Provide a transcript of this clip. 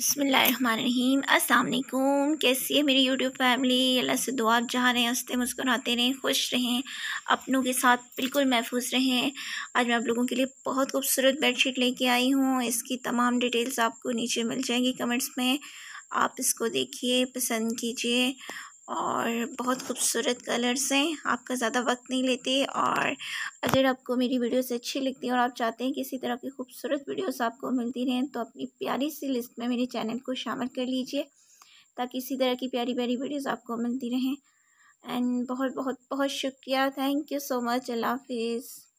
बिस्मिल्लाहिर्रहमानिर्रहीम। अस्सलाम वालेकुम। कैसी है मेरी यूट्यूब फैमिली? अल्लाह से दुआ आप जहाँ रहें हंसते मुस्कुराते रहें, खुश रहें, अपनों के साथ बिल्कुल महफूज रहें। आज मैं आप लोगों के लिए बहुत खूबसूरत बेडशीट लेके आई हूँ। इसकी तमाम डिटेल्स आपको नीचे मिल जाएंगी कमेंट्स में। आप इसको देखिए, पसंद कीजिए और बहुत खूबसूरत कलर्स हैं। आपका ज़्यादा वक्त नहीं लेते और अगर आपको मेरी वीडियोस अच्छी लगती हैं और आप चाहते हैं कि इसी तरह की खूबसूरत वीडियोस आपको मिलती रहें तो अपनी प्यारी सी लिस्ट में मेरे चैनल को शामिल कर लीजिए ताकि इसी तरह की प्यारी प्यारी वीडियोस आपको मिलती रहें। एंड बहुत बहुत बहुत शुक्रिया। Thank you so much. अल्लाह हाफिज़।